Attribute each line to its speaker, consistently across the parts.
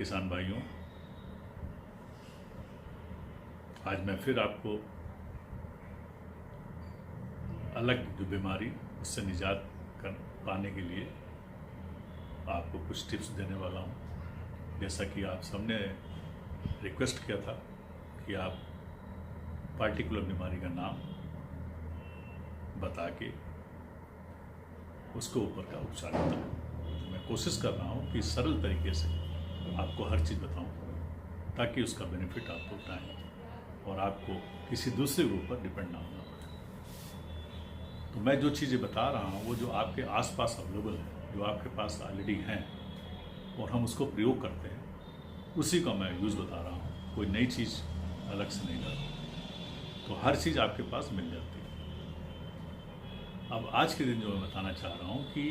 Speaker 1: किसान भाइयों, आज मैं फिर आपको अलग जो बीमारी उससे निजात कर पाने के लिए आपको कुछ टिप्स देने वाला हूँ। जैसा कि आप सबने रिक्वेस्ट किया था कि आप पार्टिकुलर बीमारी का नाम बता के उसके ऊपर का उपचार बताएं। तो मैं कोशिश कर रहा हूँ कि सरल तरीके से आपको हर चीज़ बताऊँ ताकि उसका बेनिफिट आपको उठाएं और आपको किसी दूसरे के ऊपर डिपेंड ना होना पड़े। तो मैं जो चीज़ें बता रहा हूँ वो जो आपके आसपास अवेलेबल है, जो आपके पास ऑलरेडी हैं और हम उसको प्रयोग करते हैं, उसी का मैं यूज़ बता रहा हूँ। कोई नई चीज़ अलग से नहीं ला रहा हूँ। तो हर चीज़ आपके पास मिल जाती है। अब आज के दिन जो मैं बताना चाह रहा हूँ कि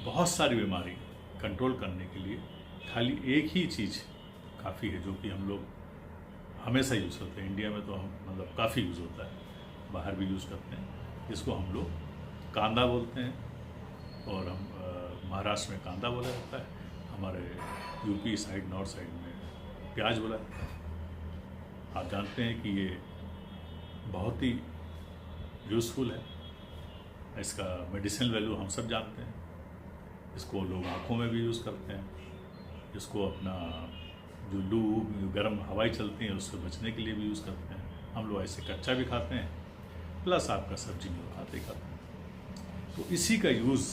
Speaker 1: बहुत सारी बीमारी कंट्रोल करने के लिए खाली एक ही चीज़ काफ़ी है, जो कि हम लोग हमेशा यूज़ करते हैं। इंडिया में तो हम मतलब काफ़ी यूज़ होता है, बाहर भी यूज़ करते हैं, जिसको हम लोग कांदा बोलते हैं। और हम महाराष्ट्र में कांदा बोला जाता है, हमारे यूपी साइड, नॉर्थ साइड में प्याज बोला जाता है। आप जानते हैं कि ये बहुत ही यूज़फुल है, इसका मेडिसिनल वैल्यू हम सब जानते हैं। इसको लोग आँखों में भी यूज़ करते हैं, इसको अपना जो लू गर्म हवाएं चलती हैं उससे बचने के लिए भी यूज़ करते हैं। हम लोग ऐसे कच्चा भी खाते हैं, प्लस आपका सब्जी में खाते हैं। तो इसी का यूज़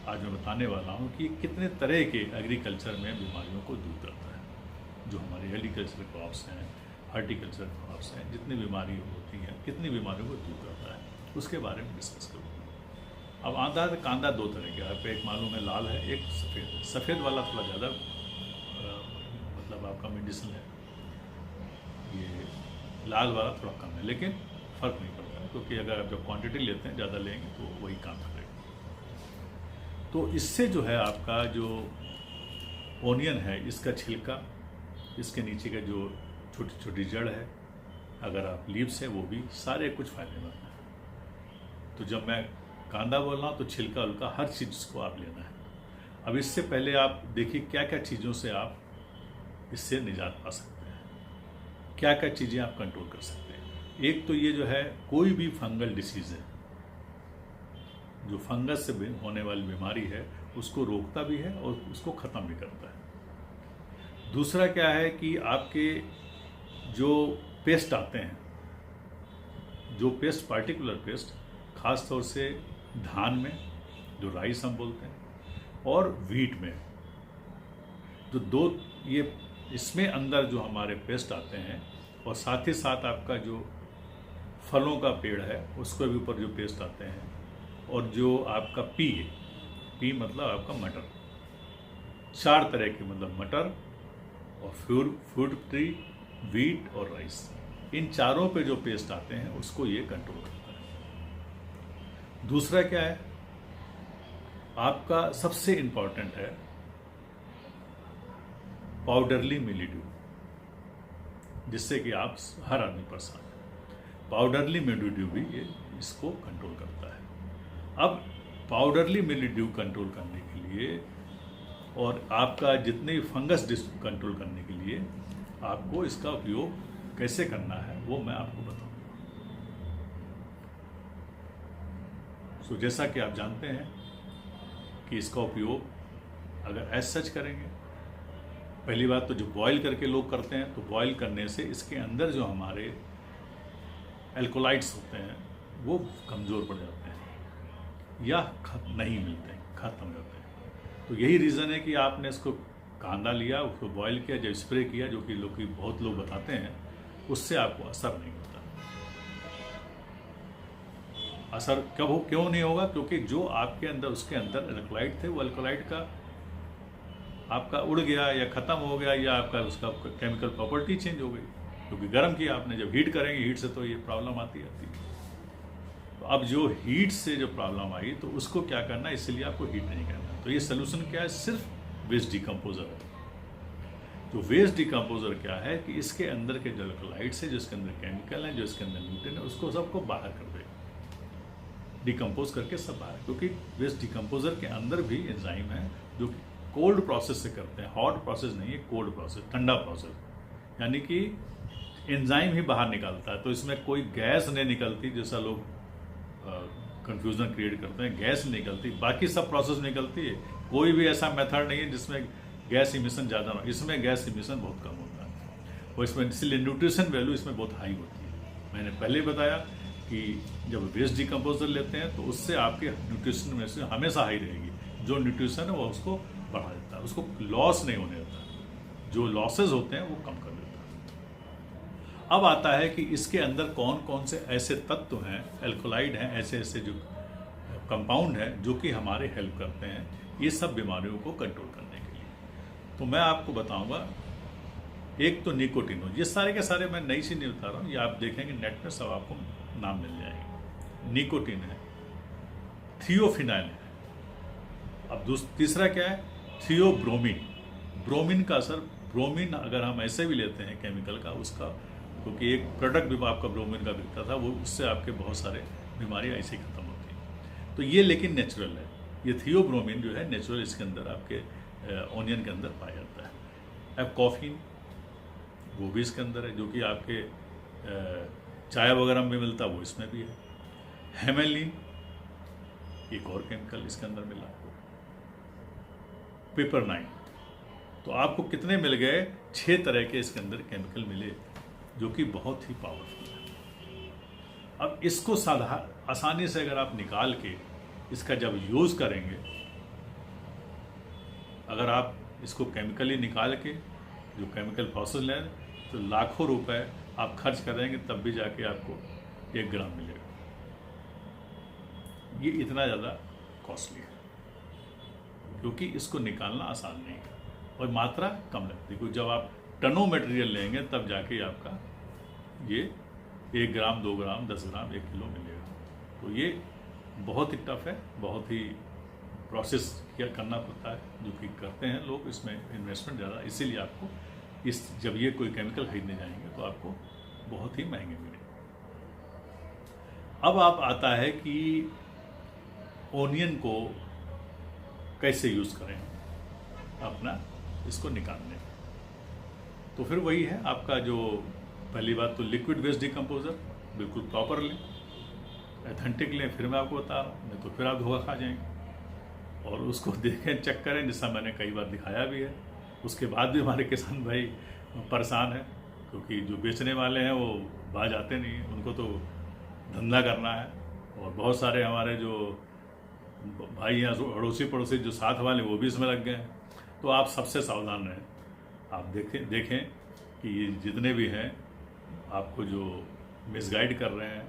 Speaker 1: आज मैं बताने वाला हूँ कि कितने तरह के एग्रीकल्चर में बीमारियों को दूर करता है। जो हमारे एग्रीकल्चर क्रॉप्स हैं, हॉर्टिकल्चर क्रॉप्स हैं, जितनी बीमारी होती हैं, कितनी बीमारियों को दूर करता है, उसके बारे में डिस्कस करूँगा। अब आंधा कांदा दो तरह के, आपको एक मालूम है लाल है, एक सफ़ेद है। सफ़ेद वाला थोड़ा ज़्यादा मतलब आपका मेडिसिन है, ये लाल वाला थोड़ा कम है, लेकिन फ़र्क नहीं पड़ता है, क्योंकि अगर आप जब क्वांटिटी लेते हैं, ज़्यादा लेंगे तो वही काम करेगा। तो इससे जो है आपका जो ओनियन है, इसका छिलका, इसके नीचे का जो छोटी छोटी जड़ है, अगर आप लीव्स हैं, वो भी सारे कुछ फायदेमंद हैं। तो जब मैं कांदा बोल रहा हूँ तो छिलका उलका हर चीज़ को आप लेना है। अब इससे पहले आप देखिए क्या क्या चीज़ों से आप इससे निजात पा सकते हैं, क्या क्या चीज़ें आप कंट्रोल कर सकते हैं। एक तो ये जो है, कोई भी फंगल डिसीज़ है, जो फंगस से होने वाली बीमारी है, उसको रोकता भी है और उसको ख़त्म भी करता है। दूसरा क्या है कि आपके जो पेस्ट आते हैं, जो पेस्ट पार्टिकुलर पेस्ट, ख़ास तौर से धान में, जो राइस हम बोलते हैं, और वीट में, जो दो ये इसमें अंदर जो हमारे पेस्ट आते हैं, और साथ ही साथ आपका जो फलों का पेड़ है उसके भी ऊपर जो पेस्ट आते हैं, और जो आपका पी मतलब आपका मटर, चार तरह के मतलब मटर और फूड ट्री, वीट और राइस, इन चारों पे जो पेस्ट आते हैं उसको ये कंट्रोल करता है। दूसरा क्या है, आपका सबसे इम्पॉर्टेंट है पाउडरली मिलीड्यू, जिससे कि आप हर आदमी परेशान है। पाउडरली मिलीड्यू भी ये इसको कंट्रोल करता है। अब पाउडरली मिलीड्यू कंट्रोल करने के लिए और आपका जितने फंगस कंट्रोल करने के लिए आपको इसका उपयोग कैसे करना है वो मैं आपको बताऊंगा। सो जैसा कि आप जानते हैं कि इसका उपयोग अगर एज सच करेंगे, पहली बात तो जो बॉईल करके लोग करते हैं, तो बॉईल करने से इसके अंदर जो हमारे एल्कोलाइट्स होते हैं वो कमज़ोर पड़ जाते हैं या नहीं मिलते हैं, खत्म हो जाते हैं। तो यही रीज़न है कि आपने इसको कांदा लिया, उसको बॉईल किया, जब स्प्रे किया, जो कि बहुत लोग बताते हैं, उससे आपको असर नहीं होता। असर क्यों नहीं होगा? क्योंकि जो आपके अंदर उसके अंदर एल्कोलाइट थे, वो एल्कोलाइट का आपका उड़ गया या ख़त्म हो गया, या आपका उसका केमिकल प्रॉपर्टी चेंज हो गई, क्योंकि गर्म किया आपने। जब हीट करेंगे, हीट से तो ये प्रॉब्लम आती है। तो अब जो हीट से जो प्रॉब्लम आई, तो उसको क्या करना, इसलिए आपको हीट नहीं करना। तो ये सोल्यूशन क्या है? सिर्फ वेस्ट डिकम्पोजर है। तो वेस्ट डिकम्पोजर क्या है कि इसके अंदर के जो इलेक्ट्रोलाइट्स है, जो इसके अंदर केमिकल है, जो इसके अंदर न्यूट्रिएंट है, उसको सबको बाहर कर देगा, डिकम्पोज करके सब बाहर। क्योंकि वेस्ट डिकम्पोजर के अंदर भी एंजाइम है जो कोल्ड प्रोसेस से करते हैं, हॉट प्रोसेस नहीं है, कोल्ड प्रोसेस, ठंडा प्रोसेस, यानी कि एंजाइम ही बाहर निकलता है। तो इसमें कोई गैस नहीं निकलती, जैसा लोग कंफ्यूजन क्रिएट करते हैं, गैस नहीं निकलती, बाकी सब प्रोसेस निकलती है। कोई भी ऐसा मेथड नहीं है जिसमें गैस इमिशन ज़्यादा ना हो, इसमें गैस इमिशन बहुत कम होता है और इसमें इसलिए न्यूट्रिशन वैल्यू इसमें बहुत हाई होती है। मैंने पहले बताया कि जब वेस्ट डिकम्पोजर लेते हैं तो उससे आपके न्यूट्रिशन में से हमेशा हाई रहेगी। जो न्यूट्रिशन है वो उसको बढ़ा देता है, उसको लॉस नहीं होने देता, जो लॉसेज होते हैं वो कम कर देता है। अब आता है कि इसके अंदर कौन कौन से ऐसे तत्व हैं, एल्कोलाइड हैं, ऐसे ऐसे जो कंपाउंड हैं जो कि हमारे हेल्प करते हैं ये सब बीमारियों को कंट्रोल करने के लिए। तो मैं आपको बताऊंगा, एक तो निकोटिन, ये सारे के सारे मैं नई चीज नहीं बता रहा हूँ, ये आप देखेंगे नेट में सब आपको नाम मिल जाएंगे। निकोटिन है, थियोफिनाइल है, अब तीसरा क्या है, थियोब्रोमीन। ब्रोमीन का असर, ब्रोमीन अगर हम ऐसे भी लेते हैं केमिकल का उसका, क्योंकि एक प्रोडक्ट भी आपका ब्रोमीन का बिकता था, वो उससे आपके बहुत सारे बीमारी ऐसे ही खत्म होती है। तो ये लेकिन नेचुरल है, ये थियोब्रोमीन जो है नेचुरल इसके अंदर आपके ऑनियन के अंदर पाया जाता है। अब कॉफीन, वो भी इसके अंदर है, जो कि आपके चाय वगैरह में मिलता है, वो इसमें भी है। हेमेलिन, एक और केमिकल इसके अंदर मिला। पिपरनाइन, तो आपको कितने मिल गए, 6 तरह के इसके अंदर केमिकल मिले जो कि बहुत ही पावरफुल है। अब इसको आसानी से अगर आप निकाल के इसका जब यूज करेंगे, अगर आप इसको केमिकली निकाल के जो केमिकल प्रोसेस लें तो लाखों रुपए आप खर्च करेंगे तब भी जाके आपको 1 ग्राम मिलेगा। ये इतना ज़्यादा कॉस्टली है क्योंकि इसको निकालना आसान नहीं है और मात्रा कम लगती है। जब आप टनों मटेरियल लेंगे तब जाके आपका ये 1 ग्राम, 2 ग्राम, 10 ग्राम, 1 किलो मिलेगा। तो ये बहुत ही टफ है, बहुत ही प्रोसेस क्या करना पड़ता है, जो कि करते हैं लोग, इसमें इन्वेस्टमेंट ज़्यादा, इसीलिए आपको जब ये कोई केमिकल खरीदने जाएंगे तो आपको बहुत ही महंगे मिलेंगे। अब आप आता है कि ओनियन को कैसे यूज़ करें अपना इसको निकालने। तो फिर वही है आपका, जो पहली बात तो लिक्विड वेस्ट डिकम्पोजर बिल्कुल प्रॉपर लें, एथेंटिक लें, फिर मैं आपको बता रहा हूँ, नहीं तो फिर आप धोखा खा जाएंगे। और उसको देखें, चेक करें, जिसका मैंने कई बार दिखाया भी है। उसके बाद भी हमारे किसान भाई परेशान है क्योंकि जो बेचने वाले हैं वो बाज आते नहीं, उनको तो धंधा करना है। और बहुत सारे हमारे जो भाई हैं, अड़ोसी पड़ोसी जो साथ वाले, वो भी इसमें लग गए हैं। तो आप सबसे सावधान रहें। आप देखें कि ये जितने भी हैं आपको जो मिसगाइड कर रहे हैं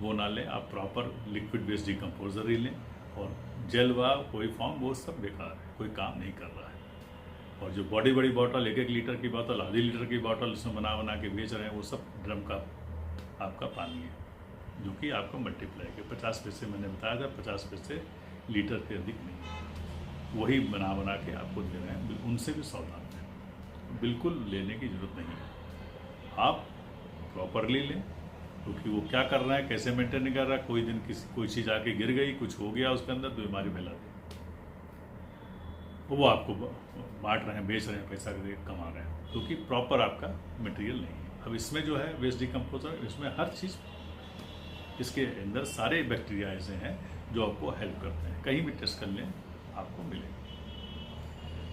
Speaker 1: वो ना लें, आप प्रॉपर लिक्विड बेस्ड डिकम्पोजर ही लें। और जेल व कोई फॉर्म वो सब बेकार है, कोई काम नहीं कर रहा है। और जो बड़ी बॉटल, 1-1 लीटर की बोतल, आधी लीटर की बोतल उसमें बना के बेच रहे हैं, वो सब ड्रम का आपका पानी है, जो कि आपको मल्टीप्लाई के 50 पैसे, मैंने बताया था 50 पैसे लीटर से अधिक नहीं, वही बना के आपको दे रहे हैं। उनसे भी सावधान रहें, बिल्कुल लेने की ज़रूरत नहीं है। आप प्रॉपरली लें, क्योंकि वो क्या कर रहा है, कैसे मेंटेन नहीं कर रहा है। कोई दिन कोई चीज़ आके गिर गई, कुछ हो गया उसके अंदर, तो बीमारी फैला दी, वो आपको बांट रहे हैं, बेच रहे हैं, पैसा कमा रहे हैं, क्योंकि प्रॉपर आपका मटेरियल नहीं है। अब इसमें जो है वेस्ट डिकम्पोजर, इसमें हर चीज़, इसके अंदर सारे बैक्टीरिया ऐसे हैं जो आपको हेल्प करते हैं। कहीं भी टेस्ट कर लें आपको मिलेगा।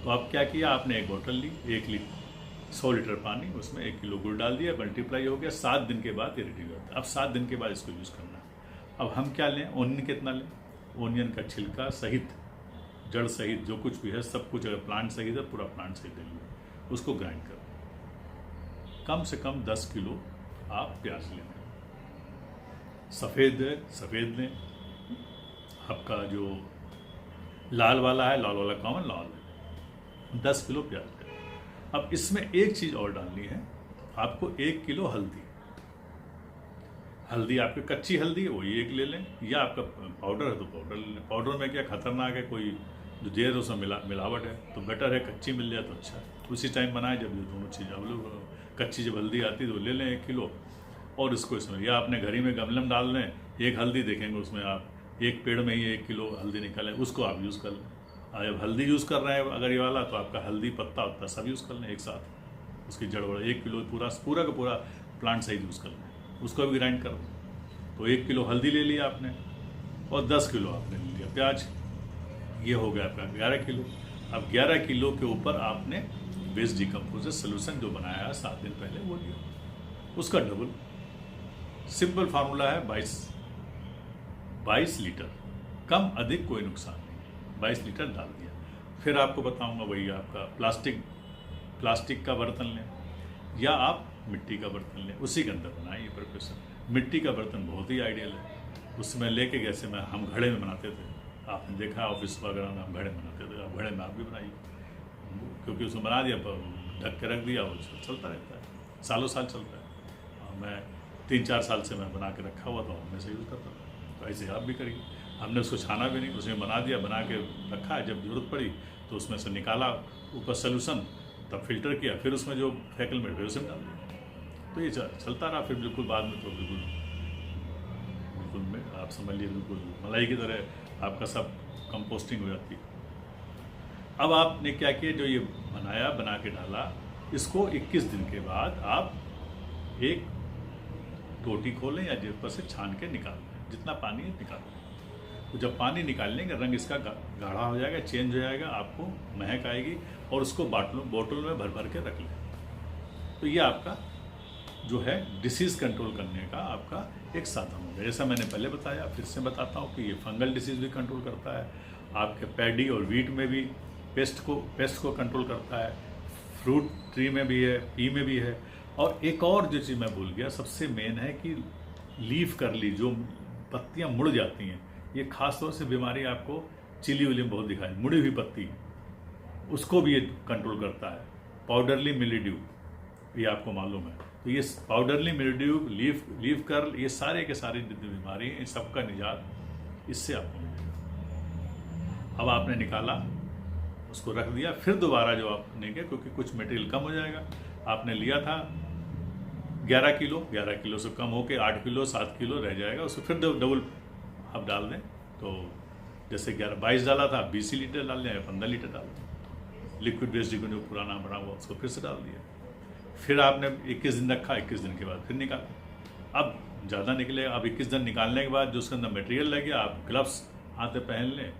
Speaker 1: तो आप क्या किया, आपने एक बोतल ली, 100 लीटर पानी, उसमें 1 किलो गुड़ डाल दिया, मल्टीप्लाई हो गया, 7 दिन के बाद ये रेडी हो जाता है। अब 7 दिन के बाद इसको यूज़ करना है। अब हम क्या लें, ओनियन कितना लें, ओनियन का छिलका सहित, जड़ सहित, जो कुछ भी है सब कुछ, अगर प्लांट सहित है पूरा प्लांट सहित ले लीजिए, उसको ग्राइंड करो। कम से कम 10 किलो आप प्याज लें, सफ़ेद लें, आपका जो लाल वाला है, लाल वाला कॉमन लाल है, 10 किलो प्याज लें। अब इसमें एक चीज़ और डालनी है आपको, 1 किलो हल्दी आपकी कच्ची हल्दी है वही 1 ले लें, या आपका पाउडर है तो पाउडर ले लें। पाउडर में क्या खतरनाक है, कोई जो दे तो उसमें मिलावट है, तो बेटर है कच्ची मिल जाए तो अच्छा है। उसी टाइम बनाए जब ये दोनों चीज़ आप लोग, कच्ची जब हल्दी आती है तो ले लें 1 किलो, और इसको इसमें, या अपने घर ही में गमले में डाल लें। 1 हल्दी देखेंगे उसमें आप, एक पेड़ में ही 1 किलो हल्दी निकालें, उसको आप यूज़ कर लें जब हल्दी यूज़ कर रहे हैं अगर ये वाला, तो आपका हल्दी पत्ता उत्ता सब यूज़ कर लें एक साथ, उसकी जड़ वड़ 1 किलो पूरा का पूरा प्लांट साइज यूज़ कर लें, उसको भी ग्राइंड कर दें। तो 1 किलो हल्दी ले लिया आपने और 10 किलो आपने ले लिया प्याज, ये हो गया आपका 11 किलो। अब 11 किलो के ऊपर आपने वेस्ट डिकम्पोजर सोल्यूशन जो बनाया है 7 दिन पहले वो लिया, उसका डबल। सिंपल फार्मूला है 22 लीटर, कम अधिक कोई नुकसान नहीं, 22 लीटर डाल दिया। फिर आपको बताऊंगा वही आपका प्लास्टिक का बर्तन लें या आप मिट्टी का बर्तन लें, उसी के अंदर बनाए ये प्रिपरेशन। मिट्टी का बर्तन बहुत ही आइडियल है, उसमें लेके जैसे हम घड़े में बनाते थे, आपने देखा ऑफिस वगैरह में हम घड़े में बनाते थे, अब घड़े में आप भी बनाइए, क्योंकि उसमें बना दिया ढक के रख दिया, वो चलता रहता है, सालों साल चलता है। मैं 3-4 साल से मैं बना के रखा हुआ था, मैं से यूज़ करता था, तो ऐसे आप भी करिए। हमने उसको छाना भी नहीं, उसमें बना दिया, बना के रखा है, जब जरूरत पड़ी तो उसमें से निकाला ऊपर सोल्यूशन, तब फिल्टर किया, फिर उसमें जो फैकलमेट फिर उसमें डाल दिया, तो ये चलता रहा। फिर बिल्कुल बाद में तो बिल्कुल आप समझ लीजिए बिल्कुल मलाई की तरह आपका सब कंपोस्टिंग हो जाती है। अब आपने क्या किया, जो ये बनाया बना के डाला, इसको 21 दिन के बाद आप एक टोटी खोलें या जेब पर से छान के निकाल लें, जितना पानी है निकाल लें। तो जब पानी निकालने का रंग इसका गाढ़ा हो जाएगा, चेंज हो जाएगा, आपको महक आएगी, और उसको बोतल में भर भर के रख लें। तो ये आपका जो है डिसीज़ कंट्रोल करने का आपका एक साधन होगा। जैसा मैंने पहले बताया, फिर से बताता हूँ कि ये फंगल डिसीज़ भी कंट्रोल करता है, आपके पैडी और वीट में भी पेस्ट को कंट्रोल करता है, फ्रूट ट्री में भी है, पी में भी है। और एक और जो चीज़ मैं भूल गया, सबसे मेन है कि लीफ कर्ली, जो पत्तियाँ मुड़ जाती हैं, ये खास तौर से बीमारी आपको चिली विली में बहुत दिखाई, मुड़ी हुई पत्ती, उसको भी ये कंट्रोल करता है। पाउडरली मिलीड्यू, ये आपको मालूम है, तो ये पाउडरली मिलीड्यू, लीफ कर्ल, ये सारे के सारे जितनी बीमारी हैं, इन सबका निजात इससे आपको मिलेगा। अब आपने निकाला, उसको रख दिया, फिर दोबारा जो आप लेंगे, क्योंकि कुछ मटेरियल कम हो जाएगा। आपने लिया था 11 किलो से कम होके 8 किलो 7 किलो रह जाएगा, उसको फिर डबल आप डाल दें। तो जैसे 22 डाला था, 20 लीटर डाल दें या 15 लीटर डाल दें। लिक्विड वेस्ट जो पुराना बना हुआ उसको फिर से डाल दिया। फिर आपने 21 दिन रखा, 21 दिन के बाद फिर निकाला। अब ज़्यादा निकलेगा। अब 21 दिन निकालने के बाद जो उसके अंदर मटेरियल लग गया, आप ग्लव्स हाथ में पहन लें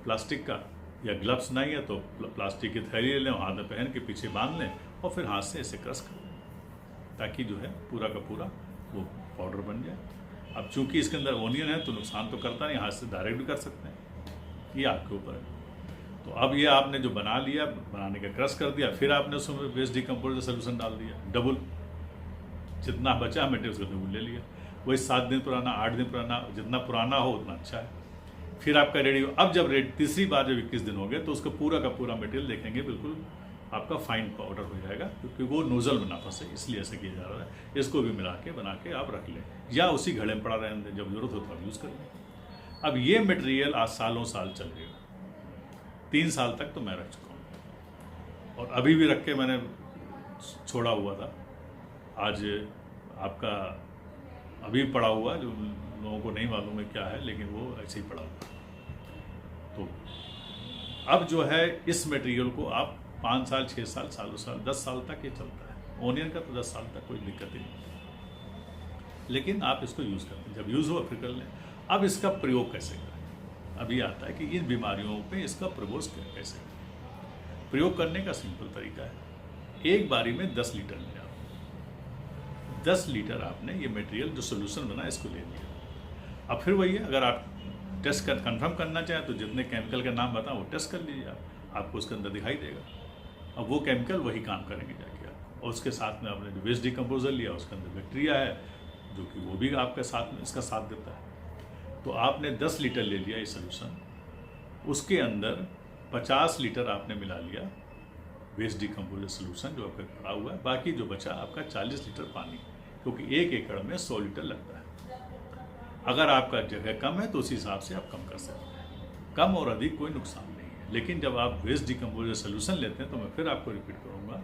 Speaker 1: प्लास्टिक का, या ग्लव्स नहीं है तो प्लास्टिक की थैली ले लें, हाथ में पहन के पीछे बांध लें और फिर हाथ से ऐसे क्रश कर लें, ताकि जो है पूरा का पूरा वो पाउडर बन जाए। अब चूंकि इसके अंदर ओनियन है तो नुकसान तो करता नहीं, हाथ से डायरेक्ट भी कर सकते हैं, ये आपके ऊपर है। तो अब ये आपने जो बना लिया, बनाने का क्रश कर दिया, फिर आपने उसमें वेस्ट डिकम्पोजर सोल्यूशन डाल दिया, डबल, जितना बचा मटेरियल उसका डबल ले लिया। वही 7 दिन पुराना, 8 दिन पुराना, जितना पुराना हो उतना अच्छा है। फिर आपका रेडी हो। अब जब तीसरी बार जब 21 दिन हो गए तो उसका पूरा का पूरा मटेरियल देखेंगे बिल्कुल आपका फाइन पाउडर हो जाएगा, क्योंकि वो नोजल में ना फंसे, इसलिए ऐसा किया जा रहा है। इसको भी मिला के बना के आप रख लें, या उसी घड़े में पड़ा रहने दें, जब जरूरत हो तो आप यूज़ कर लें। अब ये मटेरियल आज सालों साल चलेगा, 3 साल तक तो मैं रख चुका हूँ, और अभी भी रख के मैंने छोड़ा हुआ था। आज आपका अभी पड़ा हुआ, जो लोगों को नहीं मालूम है क्या है, लेकिन वो ऐसे ही पड़ा हुआ। तो अब जो है इस मटेरियल को आप 5 साल 6 साल सालों साल 10 साल तक ये चलता है। ओनियन का तो 10 साल तक कोई दिक्कत ही नहीं, लेकिन आप इसको यूज़ करते हैं, जब यूज़ हुआ फिर कर लें। अब इसका प्रयोग कैसे करें, अभी आता है कि इन बीमारियों पे इसका प्रयोग कैसे करें। प्रयोग करने का सिंपल तरीका है, एक बारी में 10 लीटर लें आप। 10 लीटर आपने ये मटेरियल जो सोल्यूशन बना इसको ले लिया। अब फिर वही है, अगर आप टेस्ट कर कंफर्म करना चाहें तो जितने केमिकल का नाम बताओ वो टेस्ट कर लीजिए, आपको उसके अंदर दिखाई देगा। अब वो केमिकल वही काम करेंगे जाके आपको, और उसके साथ में आपने जो वेस्ट डिकम्पोजर लिया उसके अंदर बैक्टीरिया है, जो कि वो भी आपके साथ में इसका साथ देता है। तो आपने 10 लीटर ले लिया ये सोल्यूशन, उसके अंदर 50 लीटर आपने मिला लिया वेस्ट डिकम्पोजर सोल्यूशन जो आपका पड़ा हुआ है, बाकी जो बचा आपका 40 लीटर पानी, क्योंकि 1 एकड़ में 100 लीटर लगता है। अगर आपका जगह कम है तो उस हिसाब से आप कम कर सकते हैं, कम और अधिक कोई नुकसान नहीं है। लेकिन जब आप वेस्ट डिकम्पोजर सोल्यूशन लेते हैं तो मैं फिर आपको रिपीट करूँगा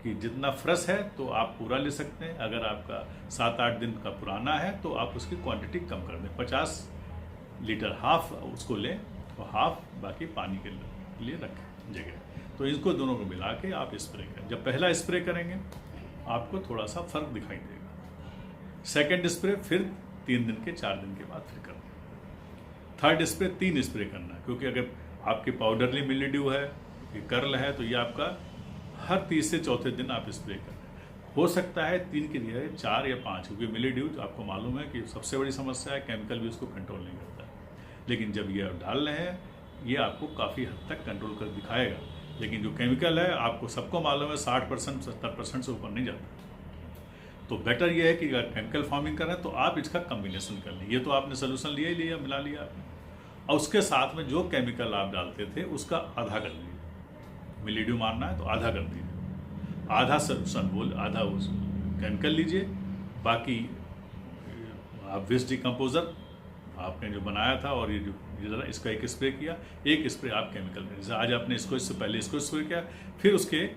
Speaker 1: कि जितना फ्रेश है तो आप पूरा ले सकते हैं। अगर आपका 7-8 दिन का पुराना है तो आप उसकी क्वांटिटी कम कर दें, 50 लीटर हाफ उसको लें और हाफ बाकी पानी के लिए रखें जगह। तो इसको दोनों को मिला के आप स्प्रे करें। जब पहला स्प्रे करेंगे आपको थोड़ा सा फर्क दिखाई देगा। सेकंड स्प्रे फिर 3 दिन के 4 दिन के बाद फिर करना। थर्ड स्प्रे 3 स्प्रे करना है, क्योंकि अगर आपकी पाउडरली मिलीड्यू है, ये कर्ल है, तो ये आपका हर तीसरे चौथे दिन आप स्प्रे करें। हो सकता है 3 की जगह 4 या 5, क्योंकि मिलीड्यू आपको मालूम है कि सबसे बड़ी समस्या है, केमिकल भी उसको कंट्रोल नहीं करता है। लेकिन जब ये आप डाल रहे हैं ये आपको काफ़ी हद तक कंट्रोल कर दिखाएगा। लेकिन जो केमिकल है आपको सबको मालूम है 60% 70% से ऊपर नहीं जाता। तो बेटर ये है कि अगर केमिकल फार्मिंग कर रहे हैं तो आप इसका कम्बिनेशन कर लें। ये तो आपने सोल्यूशन लिया ही लिया, मिला लिया आपने, और उसके साथ में जो केमिकल आप डालते थे उसका आधा कर लीजिए। मिलीड्यू मारना है तो आधा कर दीजिए, आधा सोल्यूशन बोल आधा उस केमिकल लीजिए, बाकी आप वेस्ट डिकम्पोजर आपने जो बनाया था और ये जो जरा इसका एक स्प्रे किया, एक स्प्रे आप केमिकल में। जैसे आज आपने इसको इससे पहले इसको स्प्रे किया, फिर उसके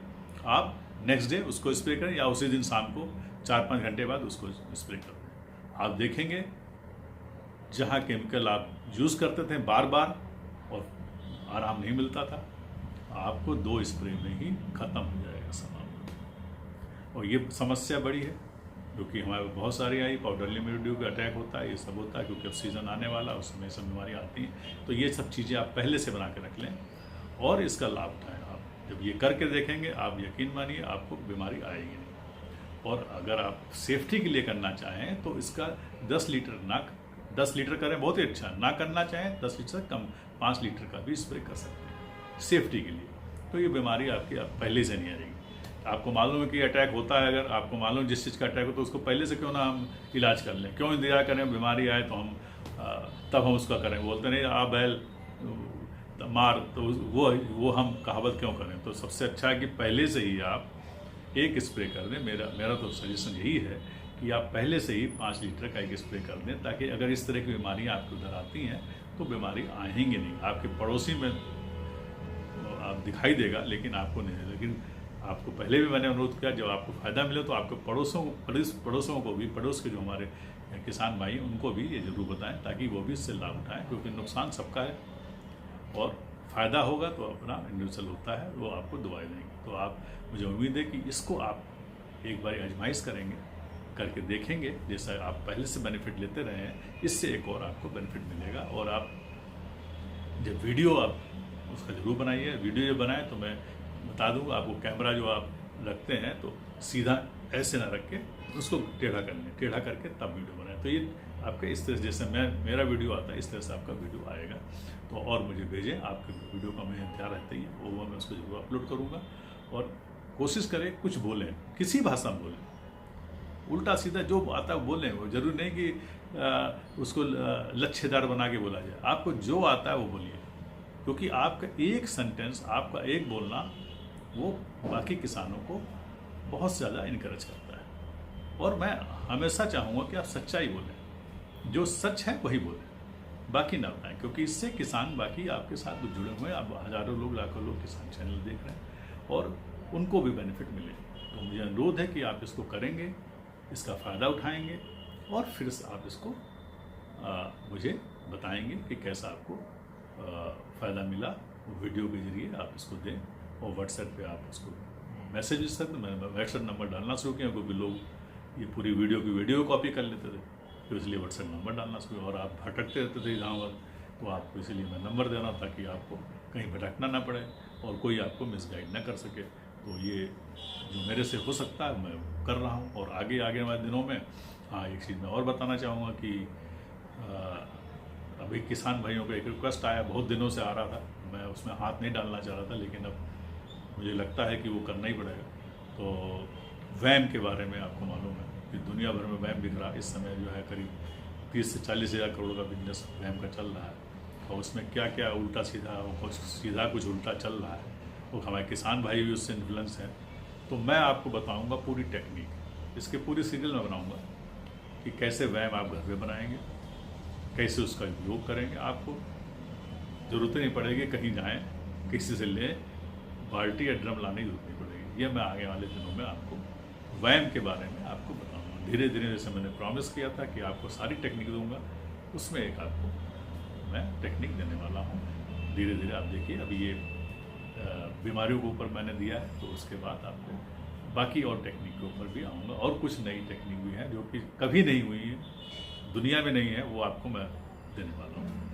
Speaker 1: आप नेक्स्ट डे उसको स्प्रे करें या उसी दिन शाम को 4-5 घंटे बाद उसको स्प्रे कर दें। आप देखेंगे जहाँ केमिकल आप यूज़ करते थे बार बार और आराम नहीं मिलता था, आपको 2 स्प्रे में ही ख़त्म हो जाएगा सामान। और ये समस्या बड़ी है क्योंकि हमारे बहुत सारी आई, पाउडरली मिलीड्यू का अटैक होता है, ये सब होता है क्योंकि अब सीज़न आने वाला, उसमें सब बीमारियाँ आती हैं। तो ये सब चीज़ें आप पहले से बना के रख लें और इसका लाभ उठाएं। आप जब ये करके देखेंगे आप यकीन मानिए आपको बीमारी आएगी नहीं। और अगर आप सेफ्टी के लिए करना चाहें तो इसका 10 लीटर करें बहुत ही अच्छा, ना करना चाहें 10 लीटर से कम 5 लीटर का भी स्प्रे कर सकते हैं सेफ्टी के लिए। तो ये बीमारी आपकी पहले से नहीं आएगी। आपको मालूम है कि अटैक होता है, अगर आपको मालूम जिस चीज़ का अटैक हो तो उसको पहले से क्यों ना हम इलाज कर लें, क्यों इंतजार करें बीमारी आए तो हम तब हम उसका करें। बोलते नहीं आ बैल मार, तो वो हम कहावत क्यों करें। तो सबसे अच्छा है कि पहले से ही आप एक स्प्रे कर दें। मेरा तो सजेशन यही है कि आप पहले से ही 5 लीटर का एक स्प्रे कर दें, ताकि अगर इस तरह की बीमारियाँ आपके उधर आती हैं तो बीमारी आएंगी नहीं। आपके पड़ोसी में आप दिखाई देगा लेकिन आपको नहीं। लेकिन आपको पहले भी मैंने अनुरोध किया, जब आपको फ़ायदा मिले तो आपके पड़ोसों को भी, पड़ोस के जो हमारे किसान भाई उनको भी ये जरूर बताएं, ताकि वो भी इससे लाभ उठाएं, क्योंकि नुकसान सबका है और फ़ायदा होगा तो अपना इंडिविजुअल होता है, वो आपको दुआएं देंगे। तो आप, मुझे उम्मीद है कि इसको आप एक बार आजमाइश करेंगे, करके देखेंगे। जैसा आप पहले से बेनिफिट लेते रहे हैं, इससे एक और आपको बेनिफिट मिलेगा। और आप जब वीडियो आप उसका जरूर बनाइए। वीडियो जब बनाएं तो मैं बता दूंगा आपको, कैमरा जो आप रखते हैं तो सीधा ऐसे ना रख के उसको टेढ़ा कर लें, टेढ़ा करके तब वीडियो बनाएं। तो ये आपके इस तरह जैसे मेरा वीडियो आता है इस तरह से आपका वीडियो आएगा। तो और मुझे भेजें, आपके वीडियो का मैं इंतजार रहता ही है, वो मैं उसको जरूर अपलोड करूँगा। और कोशिश करें कुछ बोलें, किसी भाषा में बोलें, उल्टा सीधा जो आता है बोलें। वो जरूरी नहीं कि उसको लच्छेदार बना के बोला जाए, आपको जो आता है वो बोलिए, क्योंकि आपका एक सेंटेंस, आपका एक बोलना वो बाकी किसानों को बहुत ज़्यादा इनकरेज करता है। और मैं हमेशा चाहूँगा कि आप सच्चाई बोलें, जो सच है वही बोलें, बाकी ना बताएं, क्योंकि इससे किसान बाकी आपके साथ जुड़े हुए हैं। अब हज़ारों लोग, लाखों लोग किसान चैनल देख रहे हैं और उनको भी बेनिफिट मिले। तो मुझे अनुरोध है कि आप इसको करेंगे, इसका फ़ायदा उठाएंगे और फिर आप इसको मुझे बताएंगे कि कैसा आपको फ़ायदा मिला। वीडियो के जरिए आप इसको दें और व्हाट्सएप पे आप उसको मैसेज सकते। मैंने व्हाट्सएप नंबर डालना शुरू किया क्योंकि लोग ये पूरी वीडियो कॉपी कर लेते थे, तो इसलिए व्हाट्सएप नंबर डालना शुरू। और आप भटकते रहते थे जहाँ पर, तो आपको इसलिए मैं नंबर दे रहा ताकि आपको कहीं भटकना ना पड़े और कोई आपको मिसगाइड ना कर सके। तो ये जो मेरे से हो सकता है मैं कर रहा हूँ। और आगे वाले दिनों में हाँ, एक चीज़ मैं और बताना चाहूँगा कि अभी किसान भाइयों का एक रिक्वेस्ट आया, बहुत दिनों से आ रहा था, मैं उसमें हाथ नहीं डालना चाह रहा था, लेकिन अब मुझे लगता है कि वो करना ही पड़ेगा। तो वैम के बारे में आपको मालूम है कि दुनिया भर में वैम बिक रहा है। इस समय जो है करीब 30 से 40 हज़ार करोड़ का बिजनेस वैम का चल रहा है। और उसमें क्या क्या उल्टा सीधा, कुछ सीधा कुछ उल्टा चल रहा है, वो हमारे किसान भाई भी उससे इन्फ्लुएंस हैं। तो मैं आपको बताऊँगा पूरी टेक्निक, इसके पूरी सीरियल में बनाऊँगा कि कैसे वैम आप घर पे बनाएंगे, कैसे उसका उपयोग करेंगे। आपको ज़रूरत नहीं पड़ेगी कहीं जाएं, किसी से लें, बाल्टी या ड्रम लाने की जरूरत नहीं पड़ेगी। ये मैं आगे वाले दिनों में आपको वैम के बारे में आपको बताऊंगा। धीरे धीरे, जैसे मैंने प्रॉमिस किया था कि आपको सारी टेक्निक दूंगा, उसमें एक आपको मैं टेक्निक देने वाला हूँ। धीरे धीरे आप देखिए, अभी ये बीमारियों के ऊपर मैंने दिया है, तो उसके बाद आपको बाकी और टेक्निक के ऊपर भी आऊँगा, और कुछ नई टेक्निक भी हैं जो कि कभी नहीं हुई है, दुनिया में नहीं है, वो आपको मैं देने वाला हूँ।